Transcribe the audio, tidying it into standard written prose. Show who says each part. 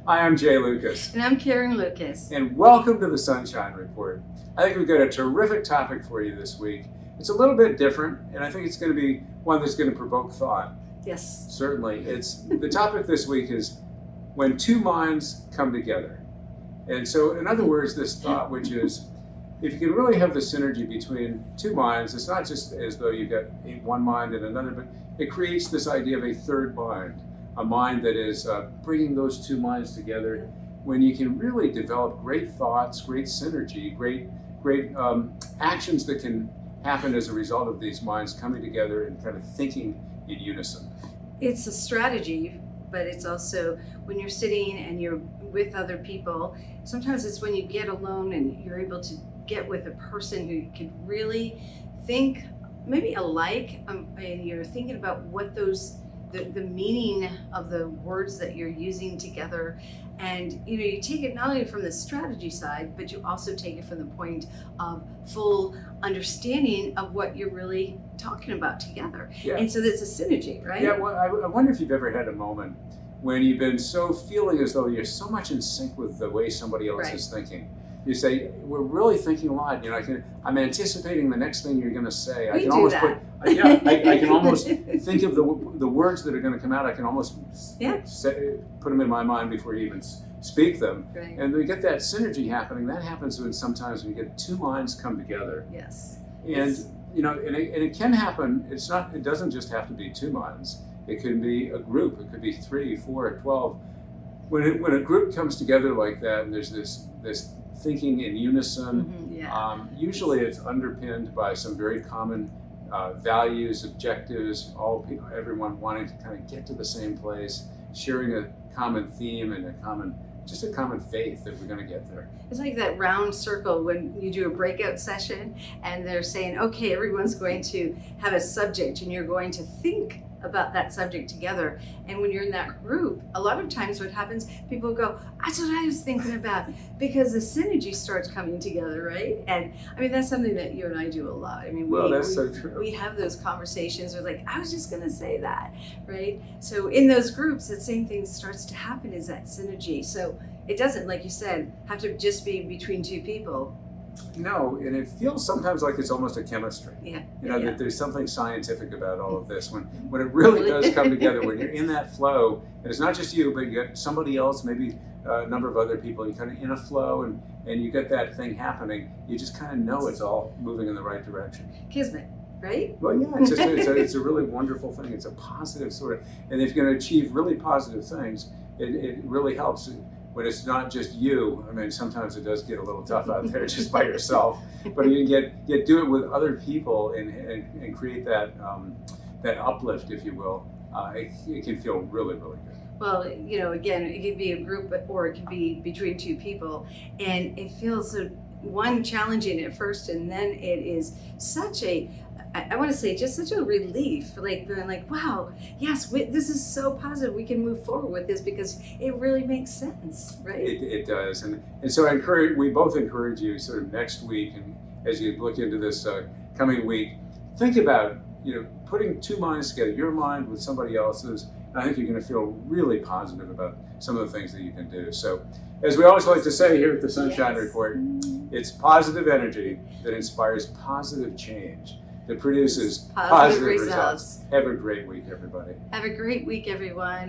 Speaker 1: Hi, I'm Jay Lucas.
Speaker 2: And I'm Karen Lucas.
Speaker 1: And welcome to the Sunshine Report. I think we've got a terrific topic for you this week. It's a little bit different, and I think it's going to be one that's going to provoke thought.
Speaker 2: Yes.
Speaker 1: Certainly. The topic this week is when two minds come together. And so, in other words, this thought, which is, if you can really have the synergy between two minds, it's not just as though you've got one mind and another, but it creates this idea of a third mind, a mind that is bringing those two minds together. When you can really develop great thoughts, great synergy, great actions that can happen as a result of these minds coming together and kind of thinking in unison.
Speaker 2: It's a strategy, but it's also when you're sitting and you're with other people. Sometimes it's when you get alone and you're able to get with a person who can really think maybe alike, and you're thinking about what the meaning of the words that you're using together. And you take it not only from the strategy side, but you also take it from the point of full understanding of what you're really talking about together.
Speaker 1: Yeah.
Speaker 2: And so there's a synergy, right?
Speaker 1: Yeah, well, I wonder if you've ever had a moment when you've been so feeling as though you're so much in sync with the way somebody else
Speaker 2: Right.
Speaker 1: is thinking. You say, we're really thinking a lot. I'm anticipating the next thing you're going to say. I
Speaker 2: We
Speaker 1: can
Speaker 2: do
Speaker 1: almost
Speaker 2: that.
Speaker 1: I can almost think of the words that are going to come out. I can almost put them in my mind before you even speak them.
Speaker 2: Right.
Speaker 1: And we get that synergy happening. That happens sometimes when you get two minds come together.
Speaker 2: Yes.
Speaker 1: And it can happen. It doesn't just have to be two minds. It can be a group. It could be 3, 4, 12. When a group comes together like that, and there's this thinking in unison.
Speaker 2: Mm-hmm, yeah.
Speaker 1: Usually, it's underpinned by some very common values, objectives. Everyone wanting to kind of get to the same place, sharing a common theme and a common faith that we're going to get there.
Speaker 2: It's like that round circle when you do a breakout session and they're saying, okay, everyone's going to have a subject and you're going to think about that subject together. And when you're in that group, a lot of times what happens, people go, that's what I was thinking about, because the synergy starts coming together, right? And I mean, that's something that you and I do a lot. I mean,
Speaker 1: that's so true.
Speaker 2: We have those conversations where like, I was just going to say that, right? So in those groups, the same thing starts to happen, is that synergy. So it doesn't, like you said, have to just be between two people.
Speaker 1: No, and it feels sometimes like it's almost a chemistry.
Speaker 2: Yeah.
Speaker 1: That there's something scientific about all of this. When it really does come together, when you're in that flow, and it's not just you, but you got somebody else, maybe a number of other people, you're kind of in a flow, and you get that thing happening, you just kind of know it's all moving in the right direction.
Speaker 2: Kismet, right?
Speaker 1: Well, yeah, it's a really wonderful thing. It's a positive sort of, and if you're going to achieve really positive things, it really helps. When it's not just you, I mean, sometimes it does get a little tough out there just by yourself. But you can do it with other people and create that uplift, if you will. It can feel really, really good.
Speaker 2: Well, again, it could be a group or it could be between two people. And it feels challenging at first, and then it is such I want to say just such a relief, like being like, wow, yes, this is so positive. We can move forward with this because it really makes sense, right?
Speaker 1: It does, and so we both encourage you sort of next week, and as you look into this coming week, think about putting two minds together, your mind with somebody else's. And I think you're going to feel really positive about some of the things that you can do. So, as we always like to say here at the Sunshine Report, it's positive energy that inspires positive change, that produces positive results. Have a great week, everybody.
Speaker 2: Have a great week, everyone.